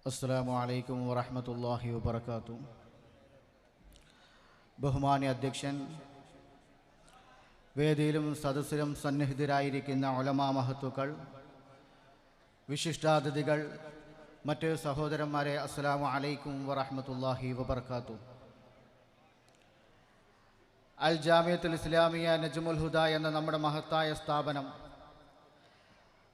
അസ്സലാമു അലൈക്കും വറഹ്മത്തുള്ളാഹി വബറകാതുഹു. ബഹുമാന്യ അധ്യക്ഷൻ, വേദിയിലും സദസ്സിലും സന്നിഹിതരായിരിക്കുന്ന ഉലമാ മഹത്തുക്കൾ, വിശിഷ്ടാതിഥികൾ, മറ്റ് സഹോദരന്മാരെ, അസ്സലാമു അലൈക്കും വറഹ്മത്തുള്ളാഹി വബറകാതുഹു. അൽ ജാമിയത്തുൽ ഇസ്ലാമിയ നജ്മുൽ ഹുദ എന്ന നമ്മുടെ മഹത്തായ സ്ഥാപനം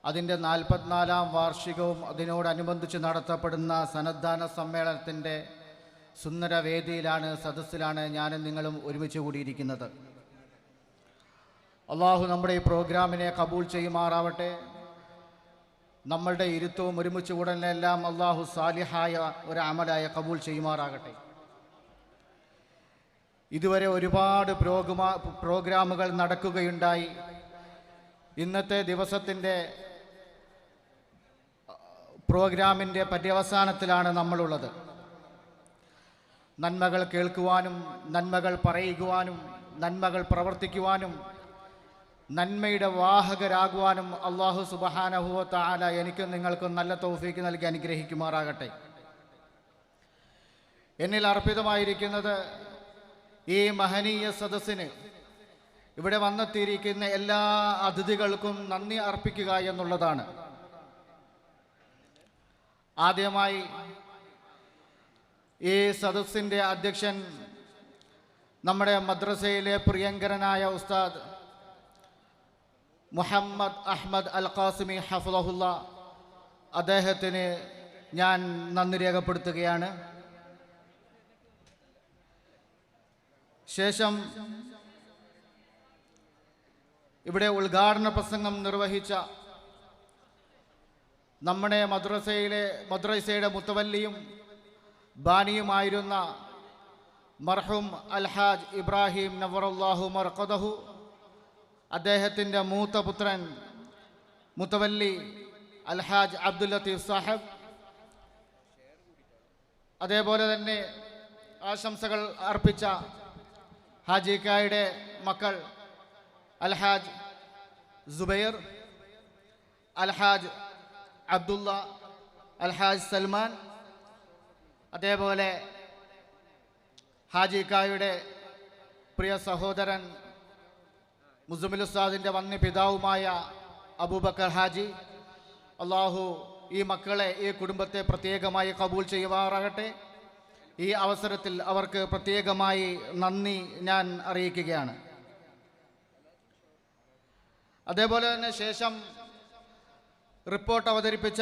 അതിൻ്റെ 44-ാം വാർഷികവും അതിനോടനുബന്ധിച്ച് നടത്തപ്പെടുന്ന സന്നദ്ധാന സമ്മേളനത്തിൻ്റെ സുന്ദര വേദിയിലാണ്, സദസ്സിലാണ് ഞാനും നിങ്ങളും ഒരുമിച്ച് കൂടിയിരിക്കുന്നത്. അള്ളാഹു നമ്മുടെ ഈ പ്രോഗ്രാമിനെ കബൂൽ ചെയ്യുമാറാവട്ടെ. നമ്മളുടെ ഇരുത്തവും ഒരുമിച്ച് കൂടലെല്ലാം അള്ളാഹു സാലിഹായ ഒരു അമലായ കബൂൽ ചെയ്യുമാറാകട്ടെ. ഇതുവരെ ഒരുപാട് പ്രോഗ്രാമുകൾ നടക്കുകയുണ്ടായി. ഇന്നത്തെ ദിവസത്തിൻ്റെ പ്രോഗ്രാമിൻ്റെ പര്യവസാനത്തിലാണ് നമ്മളുള്ളത്. നന്മകൾ കേൾക്കുവാനും നന്മകൾ പറയുവാനും നന്മകൾ പ്രവർത്തിക്കുവാനും നന്മയുടെ വാഹകരാകുവാനും അല്ലാഹു സുബ്ഹാനഹു വ തആല എനിക്കും നിങ്ങൾക്കും നല്ല തൗഫീക്ക് നൽകി അനുഗ്രഹിക്കുമാറാകട്ടെ. എന്നിൽ അർപ്പിതമായിരിക്കുന്നത് ഈ മഹനീയ സദസ്സിന് ഇവിടെ വന്നെത്തിയിരിക്കുന്ന എല്ലാ അതിഥികൾക്കും നന്ദി അർപ്പിക്കുക എന്നുള്ളതാണ്. ആദ്യമായി ഈ സദസ്സിൻ്റെ അധ്യക്ഷൻ നമ്മുടെ മദ്രസയിലെ പ്രിയങ്കരനായ ഉസ്താദ് മുഹമ്മദ് അഹ്മദ് അൽ ഖാസിമി ഹഫ്ളഹുല്ല, അദ്ദേഹത്തിന് ഞാൻ നന്ദി രേഖപ്പെടുത്തുകയാണ്. ശേഷം ഇവിടെ ഉദ്ഘാടന പ്രസംഗം നിർവഹിച്ച നമ്മുടെ മദ്രസയുടെ മുത്തവല്ലിയും ബാനിയുമായിരുന്ന മർഹൂം അൽഹാജ് ഇബ്രാഹിം നവറല്ലാഹു മർഖദഹു, അദ്ദേഹത്തിൻ്റെ മൂത്ത പുത്രൻ മുത്തവല്ലി അൽഹാജ് അബ്ദുൽ ലത്തീഫ് സാഹിബ്, അതേപോലെ തന്നെ ആശംസകൾ അർപ്പിച്ച ഹാജിക്കായുടെ മക്കൾ അൽഹാജ് സുബൈർ, അൽഹാജ് അബ്ദുള്ള, അൽഹാജ് സൽമാൻ, അതേപോലെ ഹാജിക്കായുടെ പ്രിയ സഹോദരൻ മുസമ്മിൽ ഉസ്താദിൻ്റെ വന്യ പിതാവുമായ അബൂബക്കർ ഹാജി. അള്ളാഹു ഈ മക്കളെ, ഈ കുടുംബത്തെ പ്രത്യേകമായി കബൂൽ ചെയ്യുമാറാകട്ടെ. ഈ അവസരത്തിൽ അവർക്ക് പ്രത്യേകമായി നന്ദി ഞാൻ അറിയിക്കുകയാണ്. അതേപോലെ തന്നെ ശേഷം റിപ്പോർട്ട് അവതരിപ്പിച്ച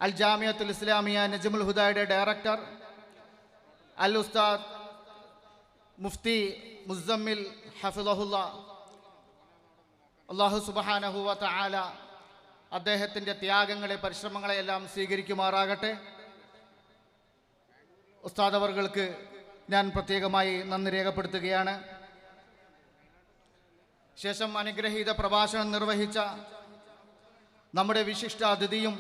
അൽ ജാമിയത്തുൽ ഇസ്ലാമിയ നജ്മുൽ ഹുദയുടെ ഡയറക്ടർ അൽ ഉസ്താദ് മുഫ്തി മുസമ്മിൽ ഹഫിളഹുല്ല, അല്ലാഹു സുബ്ഹാനഹു വ തആല അദ്ദേഹത്തിൻ്റെ ത്യാഗങ്ങളെ, പരിശ്രമങ്ങളെയെല്ലാം സ്വീകരിക്കുമാറാകട്ടെ. ഉസ്താദ് അവർക്ക് ഞാൻ പ്രത്യേകമായി നന്ദി രേഖപ്പെടുത്തുകയാണ്. ശേഷം അനുഗ്രഹീത പ്രഭാഷണം നിർവഹിച്ച നമ്മുടെ വിശിഷ്ട അതിഥിയും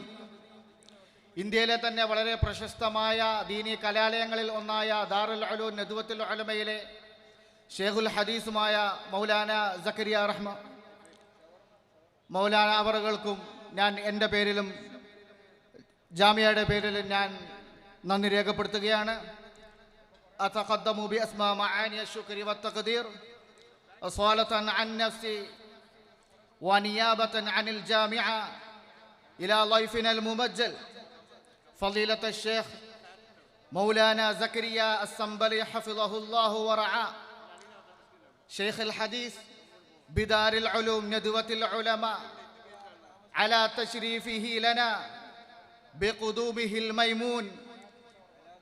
ഇന്ത്യയിലെ തന്നെ വളരെ പ്രശസ്തമായ ദീനി കലാലയങ്ങളിൽ ഒന്നായ ദാറുൽ ഉലൂം നദ്വത്തുൽ ഉലമയിലെ ഷെയ്ഖുൽ ഹദീസുമായ മൗലാന സക്കരിയ മൗലാന അവർകൾക്കും ഞാൻ എൻ്റെ പേരിലും ജാമിയയുടെ പേരിലും ഞാൻ നന്ദി രേഖപ്പെടുത്തുകയാണ്. അതഖദ്ദമു ബി അസ്മാ മആനി അശ്ശുക്രി വത്തഖ്ദീർ അസ്വാലതൻ അൻ നഫ്സി ونيابة عن الجامعة إلى ضيفنا الممجل فضيلة الشيخ مولانا زكريا السنبلي حفظه الله ورعاه، شيخ الحديث بدار العلوم ندوة العلماء، على تشريفه لنا بقدومه الميمون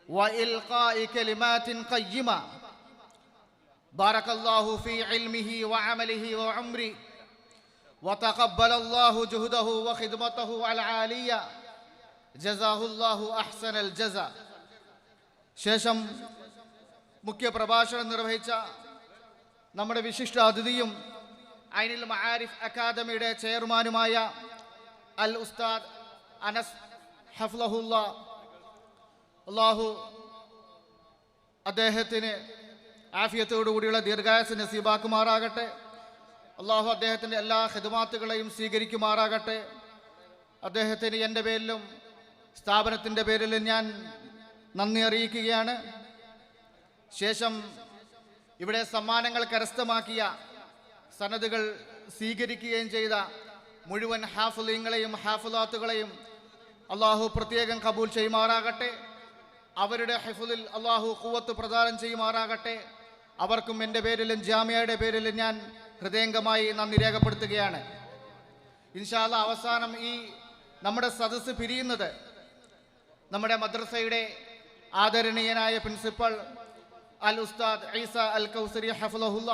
وإلقاء كلمات قيمة. بارك الله في علمه وعمله وعمره، وتقبل الله جهده وخدمته العالية، جزاه الله أحسن الجزاء. ശേഷം മുഖ്യ പ്രഭാഷണം നിർവഹിച്ച നമ്മുടെ വിശിഷ്ട അതിഥിയും ഐനുൽ മആരിഫ് അക്കാദമിയുടെ ചെയർമാനുമായ അൽ ഉസ്താദ് അനസ് ഹഫ്ളഹുല്ല, അല്ലാഹു അദ്ദേഹത്തിന് ആഫിയത്തോടുകൂടിയുള്ള ദീർഘായുസ്സ് നസീബാക്കുമാറാകട്ടെ. അള്ളാഹു അദ്ദേഹത്തിൻ്റെ എല്ലാ ഖിദ്മാത്തുകളെയും സ്വീകരിക്കുമാറാകട്ടെ. അദ്ദേഹത്തിന് എൻ്റെ പേരിലും സ്ഥാപനത്തിൻ്റെ പേരിലും ഞാൻ നന്ദി അറിയിക്കുകയാണ്. ശേഷം ഇവിടെ സമ്മാനങ്ങൾ കരസ്ഥമാക്കിയ, സനദുകൾ സ്വീകരിക്കുകയും ചെയ്ത മുഴുവൻ ഹാഫിളീങ്ങളെയും ഹാഫിളാത്തുകളെയും അള്ളാഹു പ്രത്യേകം കബൂൽ ചെയ്യുമാറാകട്ടെ. അവരുടെ ഹിഫ്ളിൽ അള്ളാഹു ഖുവത്ത് പ്രദാനം ചെയ്യുമാറാകട്ടെ. അവർക്കും എൻ്റെ പേരിലും ജാമിയയുടെ പേരിലും ഞാൻ ഹൃദയംഗമായി നന്ദി രേഖപ്പെടുത്തുകയാണ്. ഇൻഷാ അല്ലാഹ് അവസാനം ഈ നമ്മുടെ സദസ്സ് പിരിയുന്നത് നമ്മുടെ മദ്രസയുടെ ആദരണീയനായ പ്രിൻസിപ്പൽ അൽ ഉസ്താദ് ഈസ അൽ കൗസരി ഹഫ്ളഹുല്ല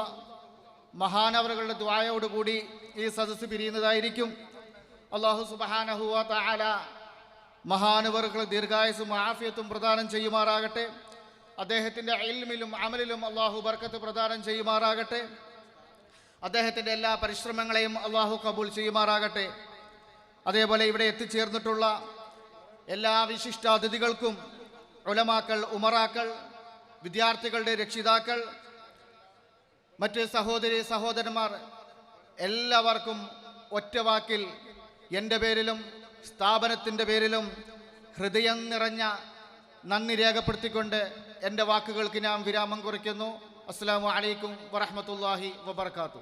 മഹാനവറുകളുടെ ദുആയോടുകൂടി ഈ സദസ്സ് പിരിയുന്നതായിരിക്കും. അല്ലാഹു സുബ്ഹാനഹു വ തആല മഹാനവറുകൾ ദീർഘായുസ്സും ആഫിയത്തും പ്രദാനം ചെയ്യുമാറാകട്ടെ. അദ്ദേഹത്തിൻ്റെ ഇൽമിലും അമലിലും അള്ളാഹു ബർക്കത്ത് പ്രദാനം ചെയ്യുമാറാകട്ടെ. അദ്ദേഹത്തിൻ്റെ എല്ലാ പരിശ്രമങ്ങളെയും അള്ളാഹു കബൂൽ ചെയ്യുമാറാകട്ടെ. അതേപോലെ ഇവിടെ എത്തിച്ചേർന്നിട്ടുള്ള എല്ലാ വിശിഷ്ടാതിഥികൾക്കും, ഉലമാക്കൾ, ഉമറാക്കൾ, വിദ്യാർത്ഥികളുടെ രക്ഷിതാക്കൾ, മറ്റ് സഹോദരി സഹോദരന്മാർ എല്ലാവർക്കും ഒറ്റവാക്കിൽ എൻ്റെ പേരിലും സ്ഥാപനത്തിൻ്റെ പേരിലും ഹൃദയം നിറഞ്ഞ നന്ദി രേഖപ്പെടുത്തിക്കൊണ്ട് എൻ്റെ വാക്കുകൾക്ക് ഞാൻ വിരാമം കുറിക്കുന്നു. അസ്സലാമു അലൈക്കും വറഹ്മത്തുള്ളാഹി വബറകാതുഹു.